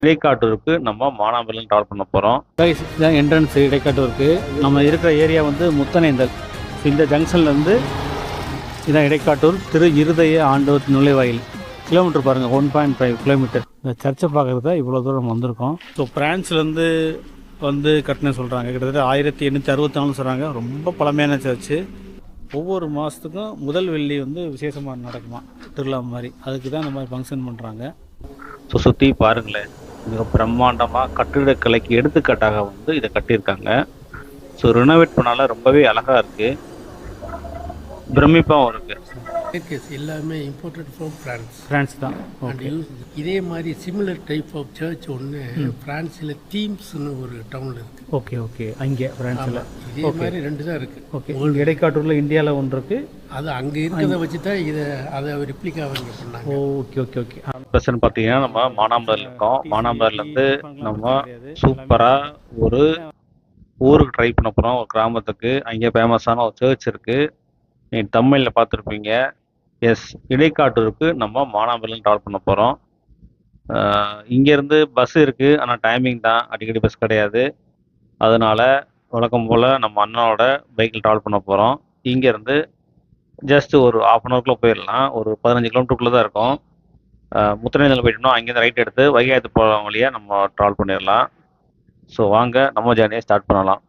இடைக்காட்டூருக்கு நம்ம மானாமதுரையில ட்ராவல் பண்ண போகிறோம். இதுதான் என்ட்ரன்ஸ் இடைக்காட்டூருக்கு. நம்ம இருக்கிற ஏரியா வந்து முத்தனேந்தல். இந்த ஜங்ஷன்லேருந்து இதான் இடைக்காட்டூர் திரு இருதய ஆண்டவர் நுழைவாயில். கிலோமீட்டர் பாருங்கள், 1.5 கிலோமீட்டர். இந்த சர்ச்சை பார்க்குறது தான் இவ்வளோ தூரம் நம்ம வந்திருக்கோம். ஸோ பிரான்ஸ்லேருந்து வந்து கட்டின சொல்கிறாங்க. கிட்டத்தட்ட 1864 சொல்கிறாங்க. ரொம்ப பழமையான சர்ச்சு. ஒவ்வொரு மாதத்துக்கும் முதல் வெள்ளி வந்து விசேஷமாக நடக்குமா, திருவிழா மாதிரி. அதுக்கு தான் இந்த மாதிரி ஃபங்க்ஷன் பண்ணுறாங்க. ஸோ சுற்றி பாருங்களேன், மிக பிரம்மாண்டமாக கட்டிடக்கலைக்கு எடுத்துக்காட்டாக வந்து இதை கட்டியிருக்காங்க. ஸோ ரினோவேட் பண்ணால ரொம்பவே அழகாக இருக்குது, பிரமிப்பாகவும் இருக்குது. எல்லாமே இம்போர்ட்டட் ஃப்ரம் ஃப்ரான்ஸ் தான். இதே மாதிரி சிமிலர் டைப் ஆஃப் சர்ச் ஒன்று ஃப்ரான்ஸில் தீம்ஸ்னு ஒரு டவுனில் இருக்குது. ஓகே ஓகே, அங்கே ஃப்ரான்ஸில் இதே மாதிரி ரெண்டு தான் இருக்குது. ஓகே, இடைக்காட்டூரில் இந்தியாவில் ஒன்று இருக்குது. அது அங்கே இருக்கிறத வச்சு தான் அதை ரிப்ளிகாவை இங்கே பண்ணாங்க. Okay okay okay. ப்ரெசன்ட் பார்த்தீங்கன்னா நம்ம மானாமதுரையில் இருக்கோம். மானாமதுரையிலேருந்து நம்ம சூப்பராக ஒரு ஊருக்கு ட்ரை பண்ண போகிறோம், ஒரு கிராமத்துக்கு. அங்கே ஃபேமஸான ஒரு சர்ச் இருக்குது, நீங்கள் தமிழில் பார்த்துருப்பீங்க. எஸ், இடைக்காட்டூருக்கு நம்ம மானாமதுரையில் ட்ராவல் பண்ண போகிறோம். இங்கேருந்து பஸ் இருக்குது, ஆனால் டைமிங் தான், அடிக்கடி பஸ் கிடையாது. அதனால் வழக்கம் போல் நம்ம அண்ணனோட பைக்கில் ட்ராவல் பண்ண போகிறோம். இங்கேருந்து ஜஸ்ட் ஒரு 1/2 அன் ஹவர்க்குள்ளே போயிடலாம். ஒரு 15 கிலோமீட்டருக்குள்ளே தான் இருக்கும். முத்தனேந்தல் போயிட்டோம்னா அங்கேருந்து ரைட் எடுத்து வைகாயத்து போகிற வழியாக நம்ம ட்ராவல் பண்ணிடலாம். ஸோ வாங்க நம்ம ஜேர்னியை ஸ்டார்ட் பண்ணலாம்.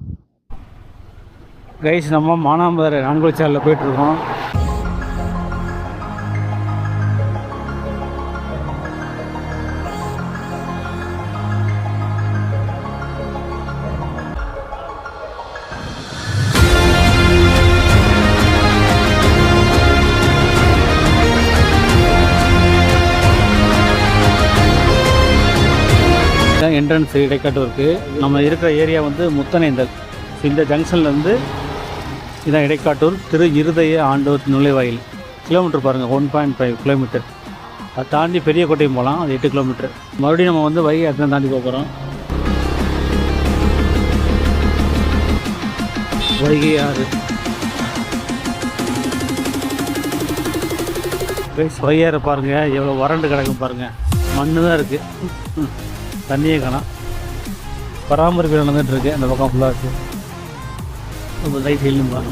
கைஸ், நம்ம மானாமதுரை நான்குவழிச்சாலையில் போயிட்டுருக்கோம். என்ட்ரன்ஸ் இடைக்காட்டூருக்கு. நம்ம இருக்கிற ஏரியா வந்து முத்தனேந்தல். இந்த ஜங்ஷன்லேருந்து இதான் இடைக்காட்டூர் திரு இருதய ஆண்டவர் நுழைவாயில். கிலோமீட்டர் பாருங்கள், 1.5 கிலோமீட்டர். அதை தாண்டி பெரிய கோட்டையும் போகலாம், அது 8 கிலோமீட்டர். மறுபடியும் நம்ம வந்து வைகை தான் தாண்டி போக போகிறோம். வைகை ஆறு. வையாரை பாருங்கள், எவ்வளோ வறண்டு கிடக்கும் பாருங்கள். மண்ணு தான் இருக்குது, தண்ணியே காணாம். பராமரிப்பு நடந்துகிட்டு இருக்கு. அந்த பக்கம் ஃபுல்லாக இருக்குது. ரொம்ப லைட் இல்லைங்களா?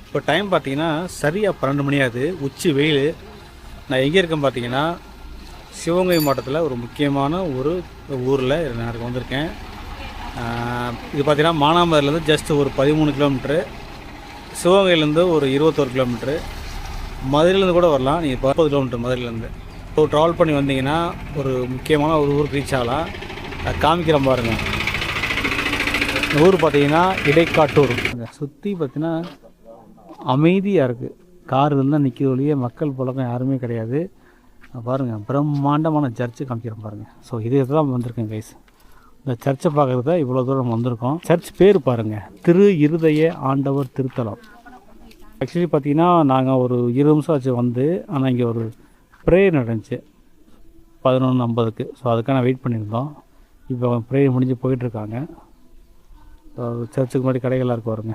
இப்போ டைம் பார்த்தீங்கன்னா சரியாக 12 மணி ஆகுது. உச்சி வெயில். நான் எங்கே இருக்கேன் பார்த்தீங்கன்னா சிவகங்கை மாவட்டத்தில் ஒரு முக்கியமான ஒரு ஊரில் நான் வந்திருக்கேன். இது பார்த்தீங்கன்னா மானாமதுரையிலேருந்து ஜஸ்ட் ஒரு 13 கிலோமீட்ரு, சிவகங்கையிலேருந்து ஒரு 21 கிலோமீட்ரு, மதுரையிலேருந்து கூட வரலாம். நீங்கள் 40 கிலோமீட்டர் மதுரையிலேருந்து. இப்போ ட்ராவல் பண்ணி வந்தீங்கன்னா ஒரு முக்கியமான ஒரு ஊருக்கு ரீச் ஆகலாம். காமிக்கிறேன் பாருங்கள். இந்த ஊர் பார்த்தீங்கன்னா இடைக்காட்டூர். சுற்றி பார்த்தீங்கன்னா அமைதியாக இருக்குது. கார் இருந்தால் நிற்கிற ஒழிய மக்கள் புழக்கம் யாருமே கிடையாது. பாருங்கள், பிரம்மாண்டமான சர்ச்சு காமிக்கிறோம் பாருங்கள். ஸோ இது தான் வந்திருக்கேன் கைஸ். இந்த சர்ச்சை பார்க்குறது தான் இவ்வளோ தூரம் வந்திருக்கோம். சர்ச் பேர் பாருங்கள், திரு இருதய ஆண்டவர் திருத்தலம். ஆக்சுவலி பார்த்தீங்கன்னா நாங்கள் ஒரு 20 நிமிஷம் ஆச்சு வந்து, ஆனால் இங்கே ஒரு ப்ரேயர் நடந்துச்சு 11:50க்கு. ஸோ அதுக்காக வெயிட் பண்ணியிருந்தோம். இப்போ ப்ரேயர் முடிஞ்சு போயிட்டுருக்காங்க. சர்ச்சுக்கு முன்னாடி கடைகளாக இருக்கு பாருங்க.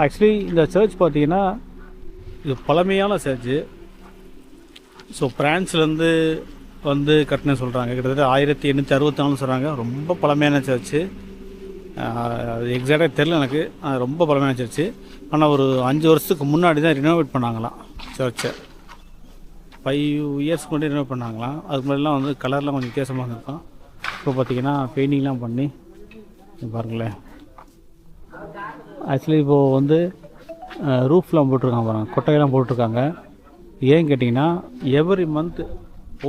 ஆக்சுவலி இந்த சர்ச் பார்த்தீங்கன்னா இது பழமையான சர்ச்சு. ஸோ பிரான்ஸ்லேருந்து வந்து கட்டின சொல்கிறாங்க. கிட்டத்தட்ட 1864 சொல்கிறாங்க. ரொம்ப பழமையான சர்ச்சு. அது எக்ஸாக்டாக தெரில எனக்கு. ரொம்ப பழமையான சர்ச்சு. ஆனால் ஒரு 5 வருஷத்துக்கு முன்னாடி தான் ரினோவேட் பண்ணாங்களாம் சர்ச்சை. 5 இயர்ஸ்க்கு முன்னாடி ரினோவேட் பண்ணாங்களாம். அதுக்கு முன்னாடிலாம் வந்து கலர்லாம் கொஞ்சம் வித்தியாசமாக இருக்கும். இப்போ பார்த்திங்கன்னா பெயிண்டிங்லாம் பண்ணி பாருங்களேன். ஆக்சுவலி இப்போது வந்து ரூஃப்லாம் போட்டிருக்காங்க பாருங்கள், கொட்டையெல்லாம் போட்டிருக்காங்க. ஏன்னு கேட்டிங்கன்னா எவ்ரி மந்த்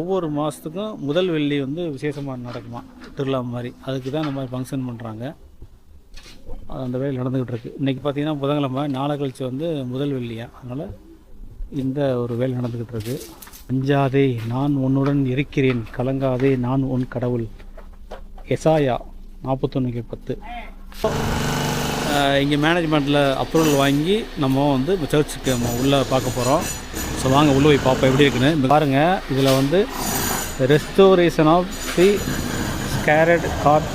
ஒவ்வொரு மாதத்துக்கும் முதல் வெள்ளி வந்து விசேஷமாக நடக்குமா, திருவிழா மாதிரி. அதுக்கு தான் இந்த மாதிரி ஃபங்க்ஷன் பண்ணுறாங்க. அந்த வேலை நடந்துக்கிட்டு இருக்குது. இன்றைக்கி பார்த்திங்கன்னா புதன்கிழமை, நாளை கழிச்சு வந்து முதல் வெள்ளியா, அதனால் இந்த ஒரு வேலை நடந்துக்கிட்டு இருக்குது. அஞ்சாதே நான் உன்னுடன் இருக்கிறேன், கலங்காதே நான் உன் கடவுள். எசாயா 41:10. இங்கே மேனேஜ்மெண்ட்டில் அப்ரூவல் வாங்கி நம்ம வந்து சர்ச்சுக்கு நம்ம உள்ளே பார்க்க போகிறோம். ஸோ வாங்க உள்ளே போய் பார்ப்போம் எப்படி இருக்குன்னு. பாருங்கள், இதில் வந்து restoration of the sacred heart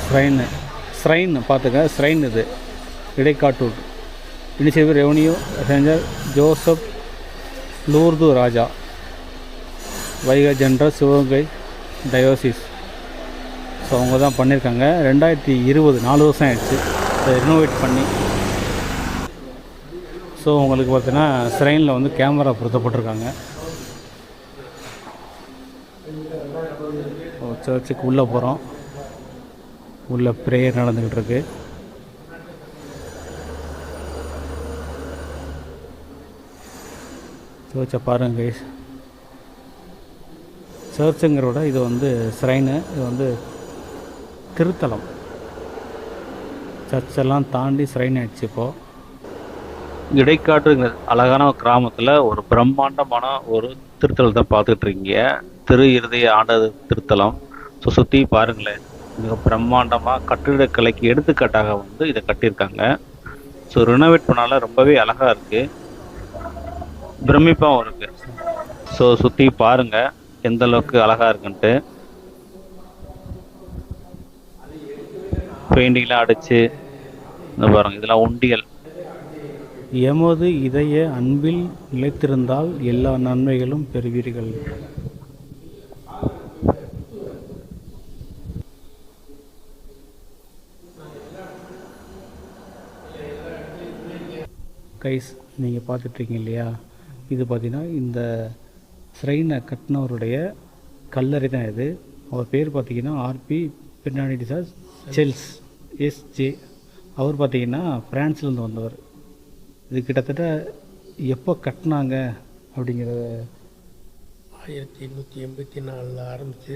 shrine பார்த்துக்க. ஸ்ரைன் இது இடைக்காட்டூர். இனிஷியேட்டிவ் ரெவன்யூ செஞ்சர் Joseph Lourdu Raja, vicar general, Sivaganga diocese. So அவங்க தான் பண்ணியிருக்காங்க. 2020, 4 வருஷம் ஆயிடுச்சு ரினோவேட் பண்ணி. ஸோ உங்களுக்கு பார்த்தீங்கன்னா ஸ்ரைனில் வந்து கேமரா பொருத்தப்பட்டிருக்காங்க. சர்ச்சுக்கு உள்ளே போகிறோம். உள்ள ப்ரேயர் நடந்துக்கிட்டு இருக்கு. சர்ச்சை பாருங்க கைஸ். சர்ச்சுங்கிறோட இது வந்து ஸ்ரைனு, இது வந்து திருத்தலம். சர்ச்செல்லாம் தாண்டி ஸ்ரைன் ஆயிடுச்சு. இப்போது இடைக்காட்டுங்கிற அழகான கிராமத்தில் ஒரு பிரம்மாண்டமான ஒரு திருத்தலத்தை பார்த்துட்டு இருக்கீங்க. திரு இருதய ஆண்டது திருத்தலம். ஸோ சுற்றி பாருங்களேன், மிக பிரம்மாண்டமாக கட்டிடக்கலைக்கு எடுத்துக்காட்டாக வந்து இதை கட்டியிருக்காங்க. ஸோ ரினோவேட் பண்ணால ரொம்பவே அழகாக இருக்குது, பிரமிப்பாகவும் இருக்குது. ஸோ சுற்றி பாருங்கள் எந்த அளவுக்கு அழகாக இருக்குன்ட்டு. பெயிண்டிங்லாம் அடித்து இந்த பாருங்கள், இதெல்லாம் உண்டியல். எமது இதய அன்பில் நிலைத்திருந்தால் எல்லா நன்மைகளும் பெறுவீர்கள். கைஸ், நீங்கள் பார்த்துட்ருக்கீங்க இல்லையா, இது பார்த்தீங்கன்னா இந்த ஸ்ரைனை கட்டினவருடைய கல்லறை தான் இது. அவர் பேர் பார்த்தீங்கன்னா ஆர்பி பெர்னாண்டிஸ் செல்ஸ் எஸ்ஜே. அவர் பார்த்தீங்கன்னா பிரான்ஸ்லேருந்து வந்தவர். இது கிட்டத்தட்ட எப்போ கட்டினாங்க அப்படிங்கிறத 1884 ஆரம்பித்து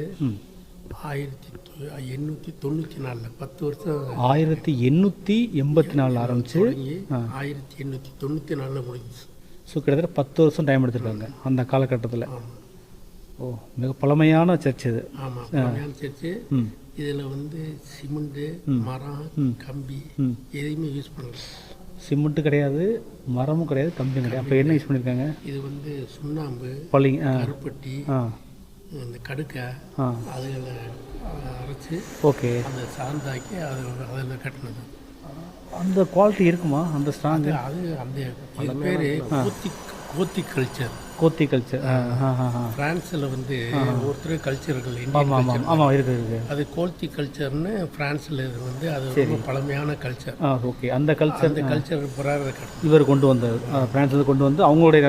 1894, 10 வருஷம். 1884 ஆரம்பிச்சு 1894 முடிஞ்சிச்சு. ஸோ கிட்டத்தட்ட 10 வருஷம் டைம் எடுத்திருக்காங்க அந்த காலகட்டத்தில். ஓ, மிக பழமையான சர்ச் இது. ஆமாம், பழமையான சர்ச்சு. இதில் வந்து சிமெண்ட்டு, மரம், கம்பி எதையுமே யூஸ் பண்ணல. சிமெண்ட்டு கிடையாது, மரமும் கிடையாது, கம்பியும் கிடையாது. அப்போ என்ன யூஸ் பண்ணியிருக்காங்க? இது வந்து சுண்ணாம்பு, கருப்பட்டி, இந்த கடுக்கை, அதுகளை அரைச்சி ஓகே அந்த சாந்தாக்கி அதில் கட்டினது. அந்த குவாலிட்டி இருக்குமா அந்த ஸ்ட்ராங்கு? அது அந்த பேர் கோத்தி கல்ச்சர். கோத்தி கல்ச்சர் பிரான்ஸில் வந்து ஒருத்தர் கல்ச்சர்கள் ஆமாம் இருக்குது. அது கோத்தி கல்ச்சர்னு பிரான்ஸில் வந்து அது ரொம்ப பழமையான கல்ச்சர். ஓகே, அந்த கல்ச்சர் இவர் கொண்டு வந்தார். பிரான்ஸில் கொண்டு வந்து அவங்களுடைய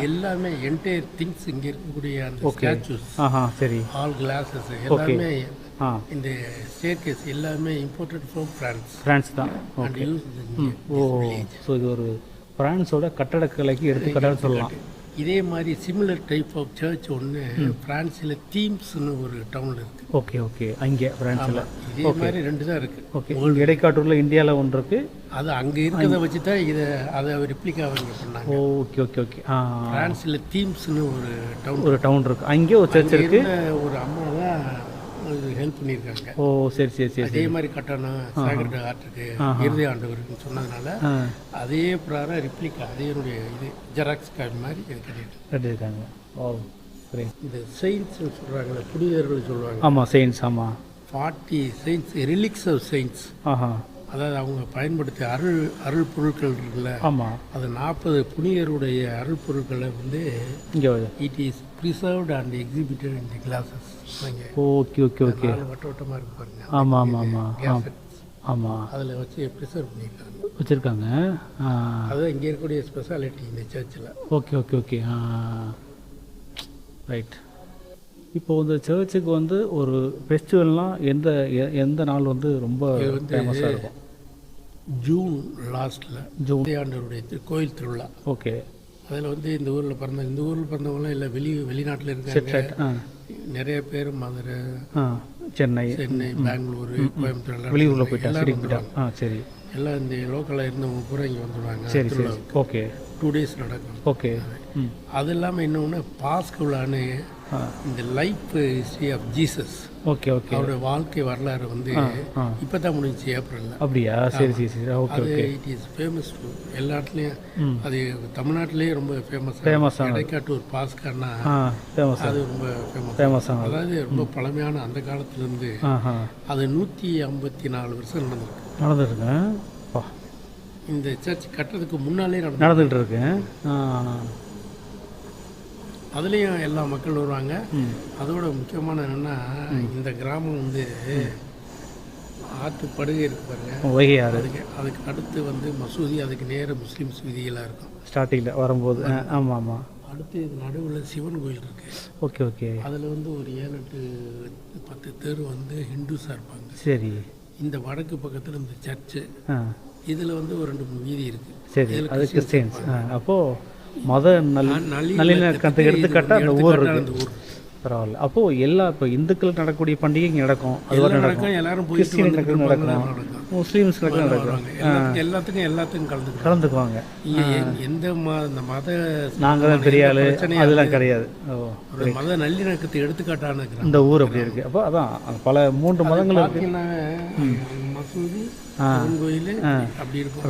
எல்லாமே என்டையர் திங்ஸ் இங்கே இருக்கக்கூடிய அந்த ஸ்டாச்சூஸ், சரி, ஆல் கிளாஸஸ் எல்லாமே, இந்த ஸ்டேர்கேஸ் எல்லாமே இம்போர்ட்டட் ஃப்ரம் பிரான்ஸ் தான். ஓ, ஸோ இது ஒரு பிரான்ஸோட கட்டடக்கலைக்கு எடுத்துக்காட்டாக சொல்லலாம். இதே மாதிரி சிமிலர் டைப் ஆஃப் சர்ச் ஒன்று பிரான்ஸில் தீம்ஸ்னு ஒரு டவுனில் இருக்குது. ஓகே, அங்கே பிரான்ஸில் இதே மாதிரி 2 தான் இருக்குது. ஓகே, இடைக்காட்டூரில் இந்தியாவில் ஒன்று இருக்குது. அது அங்கே இருக்கிறத வச்சு தான் அதை ரிப்ளிகா அவங்க பண்ணாங்க. ஓகே. பிரான்ஸில் தீம்ஸ்னு ஒரு டவுன் இருக்குது. அங்கே ஒரு சர்ச் இருக்குது. ஒரு அம்மா தான் ஹெல்ப் பண்ணியிருக்காங்க. ஓ, சரி. அதே மாதிரி கட்டணம் சேக்ரட் ஹார்ட்டுக்கு, இருதய ஆண்டவருக்குன்னு சொன்னதுனால அதே பிரகாரம் ரிப்ளிகா, அதே இது ஜெராக்ஸ் காப்பி மாதிரி இது கட்டியிருக்காங்க. ஓ, சரி. இந்த செயின்ட்ஸ்னு சொல்கிறாங்களே, புனிதர்கள் சொல்லுவாங்க. ஆமாம், செயின்ஸ். ஆமாம், 40 செயின்ட்ஸ், ரிலிக்ஸ் ஆஃப் செயின்ட்ஸ். அதாவது அவங்க பயன்படுத்திய அருள் பொருட்கள் இருக்குல்ல. ஆமாம், அது 40 புனிதருடைய அருள் பொருட்களை வந்து இங்கே it is preserved and exhibited in the classes. Okay. வட்டமாக இருக்கு பாருங்க. ஆமாம், அதில் வச்சு ப்ரிசர்வ் வச்சுருக்காங்க. அதுதான் இங்கே இருக்கக்கூடிய ஸ்பெஷாலிட்டி இந்த சர்ச்சில். ஓகே. ரைட். இப்போது இந்த சர்ச்சுக்கு வந்து ஒரு ஃபெஸ்டிவல்னால் எந்த நாள் வந்து ரொம்ப ஃபேமஸாக இருக்கும்? ஜூன் லாஸ்ட்டில் ஆண்டவருடைய கோயில் திருவிழா. ஓகே. அதில் வந்து இந்த ஊரில் பிறந்தவங்களாம் இல்லை வெளிநாட்டில் இருக்காங்க. நிறைய பேர் மதுரை, சென்னை, பெங்களூர், கோயம்புத்தூர் வெளியூரில் போயிட்டாங்க. சரி, எல்லாம் இந்த லோக்கலில் இருந்தவங்க பூரா இங்கே வந்துடுவாங்க. சரி சரி, ஓகே. 2 days நடக்கும். ஓகே. அது இல்லாமல் இன்னொன்று பாஸ்க் விழான்னு இந்த life history of Jesus, okay okay, அவருடைய வாழ்க்கை வரலாறு வந்து இப்போ தான் முடிஞ்சிச்சு ஏப்ரலில். அப்படியா? சரி சரி சரி, okay okay. It is famous எல்லா இடத்துலையும். அது தமிழ்நாட்டிலேயே ரொம்ப ஃபேமஸ். இடைக்காட்டூர் பாஸ்கர்னா அது ரொம்ப ஃபேமஸ். அதாவது ரொம்ப பழமையான அந்த காலத்துலேருந்து அது 154 வருஷம் நடந்திருக்கு. இந்த சர்ச் கட்டுறதுக்கு முன்னாலே நடந்துகிட்டு இருக்கு. அதுலேயும் எல்லா மக்கள் வருவாங்க. அதோட முக்கியமான என்னென்னா, இந்த கிராமம் வந்து ஆற்றுப்படுகை இருக்கு பாருங்க, அதுக்கு அடுத்து வந்து மசூதி, அதுக்கு நேர முஸ்லீம்ஸ் வீதிகளாக இருக்கும் ஸ்டார்டிங்கில் வரும்போது. ஆமாம் ஆமாம். அடுத்து இது நடுவில் சிவன் கோயில் இருக்குது. Okay okay. அதில் வந்து ஒரு 7, 8, 10 தெரு வந்து ஹிந்துஸாக இருப்பாங்க. சரி. இந்த வடக்கு பக்கத்தில் இந்த சர்ச்சு, இதில் வந்து ஒரு 2, 3 வீதி இருக்குது. சரி, அது கிறிஸ்டியன்ஸ். அப்போது மத நல்லிணக்கத்துக்கு எடுத்துக்காட்டா அந்த ஊர் இருக்குது. பரவாயில்ல. அப்போது இப்போ இந்துக்களுக்கு நடக்கக்கூடிய பண்டிகை இங்கே நடக்கும், அது நடக்கும். எல்லாரும் கிறிஸ்டியனுக்கு நடக்கும், முஸ்லீம்ஸ்களுக்கு நடக்கும். எல்லாத்துக்கும் கலந்துக்குவாங்க. எந்த மத நாங்கள் தான் பெரிய ஆளு அதெல்லாம் கிடையாது. மத நல்லிணக்கத்தை எடுத்துக்காட்டான இந்த ஊர் அப்படி இருக்குது. அப்போ அதான் பல 3 மதங்கள் இருக்குது. மசூதி, கோயில் அப்படி இருக்கும்.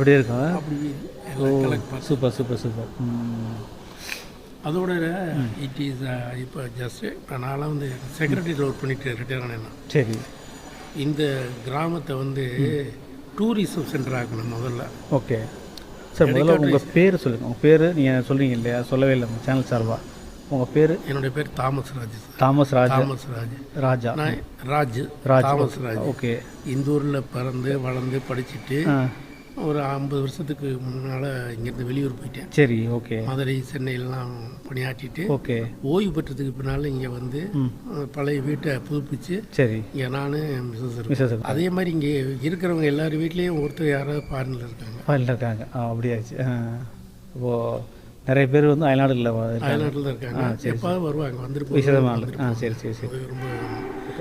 Super super super. அதோட இட் இஸ் இப்போ ஜஸ்ட் இப்போ நான்லாம் வந்து செக்ரட்டரியில் ஒர்க் பண்ணிட்டு ரிட்டையர் ஆனேன்னா, சரி, இந்த கிராமத்தை வந்து டூரிசம் சென்டர் ஆக்கணும் முதல்ல. ஓகே சார், முதல்ல உங்கள் பேர் சொல்லுங்கள். உங்கள் பேர் நீங்கள் சொல்கிறீங்க இல்லையா, சொல்லவே இல்லை உங்கள் சேனல் சார்பாக. உங்கள் பேர்? என்னுடைய பேர் தாமஸ் ராஜா. நான் ராஜ் தாமஸ் ராஜ். ஓகே. இந்த ஊரில் பிறந்து வளர்ந்து படிச்சுட்டு ஒரு 50 வருஷத்துக்கு முன்னால் இங்கேருந்து வெளியூர் போயிட்டேன். சரி, ஓகே. மதுரை, சென்னையிலாம் பணியாற்றிட்டு ஓகே ஓய்வு பெற்றதுக்கு பின்னால் இங்கே வந்து பழைய வீட்டை புதுப்பிச்சு, சரி, இங்கே நான் மிஸ்ஸஸ் அதே மாதிரி இங்கே இருக்கிறவங்க எல்லார் வீட்லேயும் ஒருத்தர் யாராவது ஃபாரினில் இருக்காங்க. அப்படியாச்சு. இப்போது நிறைய பேர் வந்து அயல்நாட்டில் தான் இருக்காங்க. எப்பாவது வருவாங்க, வந்துட்டு. சரி சரி சரி. ரொம்ப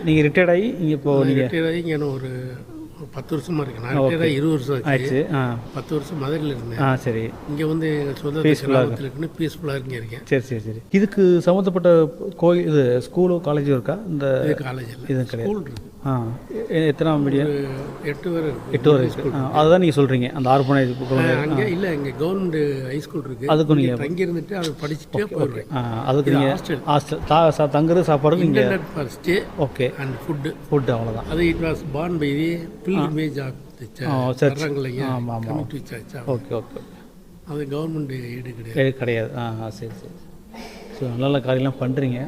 நீங்கள் ரிட்டையர்ட் ஆகி இங்கே இப்போது ரிட்டையர்ட் ஆகி இங்கே ஒரு 10 வருஷமாக இருக்கேன். நான் 20 வருஷம் ஆச்சு. 10 வருஷம் மதுரையில் இருந்தேன். சரி. இங்கே வந்து சொந்த கிராமத்தில் இருக்குன்னு பீஸ்ஃபுல்லாக இங்கே இருக்கேன். சரி சரி சரி. இதுக்கு சம்மந்தப்பட்ட கோயில் இது ஸ்கூலோ காலேஜோ இருக்கா? இந்த காலேஜ் இது கிடையாது. ஸ்கூல் இருக்குது. எத்தனாம் மீடியம்? 8 வரை இருக்குது. அதுதான் நீங்கள் சொல்கிறீங்க அந்த ஆர்பனைஸ். அங்கே இல்லை, இங்கே கவர்மெண்ட் ஹைஸ்கூல் இருக்குது. அதுக்கும் நீங்கள் தங்கி இருந்துட்டு அதை படிச்சுட்டே போயிடுவேன். அதுக்கு நீங்கள் ஹாஸ்டல் தங்குறது சாப்பாடு இங்கே for stay. Okay. And food அவ்வளோதான். அது it was born by the pilgrimage of the church. Okay okay. அது கவர்மெண்ட் ஈடு கிடையாது. சரி சரி. ஸோ நல்ல காரியம்லாம் பண்ணுறீங்க.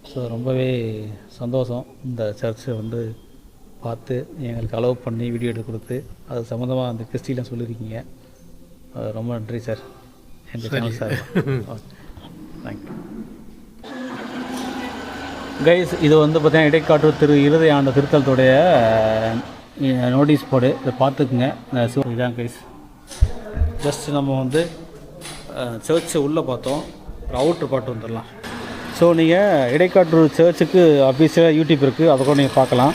ஸோ ரொம்பவே சந்தோஷம். இந்த சர்ச்சை வந்து பார்த்து எங்களுக்கு அலோவ் பண்ணி வீடியோ எடுத்து கொடுத்து அது சம்மந்தமாக அந்த கிறிஸ்டிலாம் சொல்லியிருக்கீங்க. ரொம்ப நன்றி சார், எங்கள் சேனல் சார். Thank you guys. இது வந்து பார்த்தீங்கன்னா இடைக்காட்டூர் திரு இருதய ஆண்டு திருத்தலத்துடைய நோட்டீஸ் போர்டு. இதை பார்த்துக்குங்க. இதான் கைஸ். ஜஸ்ட் நம்ம வந்து சர்ச்சை உள்ளே பார்த்தோம், ஒரு அவுட்ரு பாட்டு வந்துடலாம். ஸோ நீங்கள் இடைக்காட்டூர் சர்ச்சுக்கு அஃபீஷியலாக யூடியூப் இருக்குது, அதை கூட நீங்கள் பார்க்கலாம்.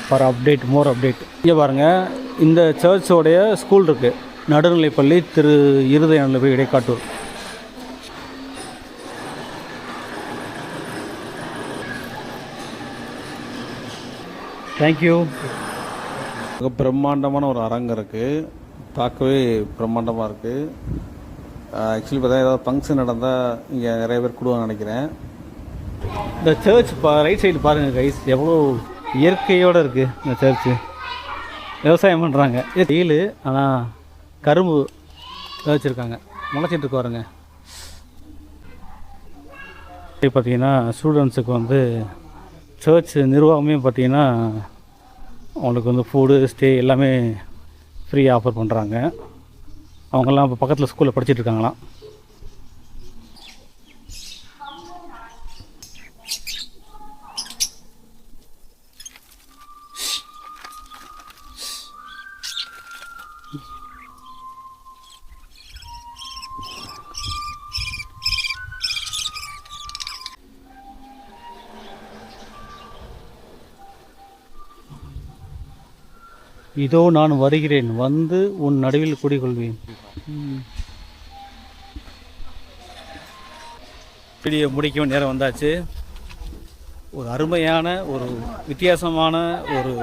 For update, more update. இங்கே பாருங்கள், இந்த சர்ச்சோடைய ஸ்கூல் இருக்குது, நடுநிலைப்பள்ளி திரு இருதய ஆண்டு இடைக்காட்டூர். தேங்க்யூ. மிக பிரம்மாண்டமான ஒரு அரங்கம் இருக்குது, பார்க்கவே பிரம்மாண்டமாக இருக்குது. ஆக்சுவலி பார்த்தா ஏதாவது ஃபங்க்ஷன் நடந்தால் இங்கே நிறைய பேர் கூடுவாங்க நினைக்கிறேன். இந்த சர்ச் ரைட் சைடு பாருங்கள் கைஸ், எவ்வளோ இயற்கையோடு இருக்குது இந்த சர்ச்சு. விவசாயம் பண்ணுறாங்க. வெயில், ஆனால் கரும்பு விளைச்சிருக்காங்க, முளைச்சிட்டு இருக்கு பாருங்க. பார்த்திங்கன்னா ஸ்டூடெண்ட்ஸுக்கு வந்து சர்ச் நிர்வாகமே பார்த்திங்கன்னா அவங்களுக்கு வந்து ஃபுட்டு, ஸ்டே எல்லாமே ஃப்ரீ ஆஃபர் பண்ணுறாங்க. அவங்கெல்லாம் இப்போ பக்கத்தில் ஸ்கூலில் படிச்சுட்டு இருக்காங்களாம். இதோ நான் வருகிறேன், வந்து உன் நடுவில் குடிகொள்வேன். வீடியோ முடிக்க நேரம் வந்தாச்சு. ஒரு அருமையான ஒரு வித்தியாசமான ஒரு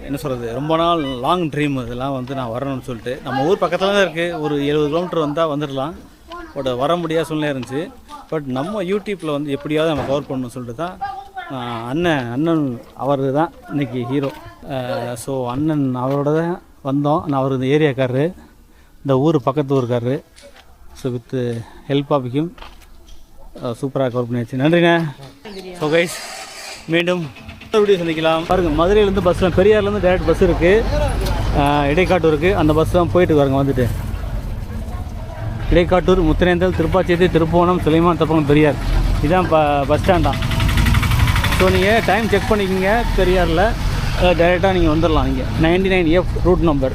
என்ன சொல்கிறது, ரொம்ப நாள் லாங் ட்ரீம் இதெல்லாம் வந்து நான் வரணும்னு சொல்லிட்டு. நம்ம ஊர் பக்கத்தில் தான் இருக்குது, ஒரு 70 கிலோமீட்டர் வந்தால் வந்துடலாம். பட் வர முடியாத சூழ்நிலை இருந்துச்சு. பட் நம்ம யூடியூப்பில் வந்து எப்படியாவது நம்ம கவர் பண்ணணும்னு சொல்லிட்டு தான் அண்ணன் அவர் தான் இன்றைக்கி ஹீரோ. ஸோ அண்ணன் அவரோட தான் வந்தோம். நான் அவர் இந்த ஏரியாக்காரரு, இந்த ஊர் பக்கத்து ஊருக்காரரு. So with help of him சூப்பராக கவர் பண்ணியாச்சு. நன்றிண்ணே. ஸோ கைஸ், மீண்டும் வீடியோ சந்திக்கலாம். பாருங்கள், மதுரையிலேருந்து பஸ்ஸில் பெரியார்லேருந்து டேரக்ட் பஸ் இருக்குது, இடைக்காட்டூர் இருக்குது. அந்த பஸ் தான் போயிட்டு பாருங்க. வந்துட்டு இடைக்காட்டூர், முத்திரேந்தல், திருப்பாச்சேரி, திருப்போணம், சுலைமான் தப்பம், பெரியார். இதுதான் பஸ் ஸ்டாண்டான். ஸோ நீங்கள் டைம் செக் பண்ணிக்கிங்க. பெரியாரில் டைரெக்டாக நீங்கள் வந்துடலாம். இங்கே 99F ரூட் நம்பர்.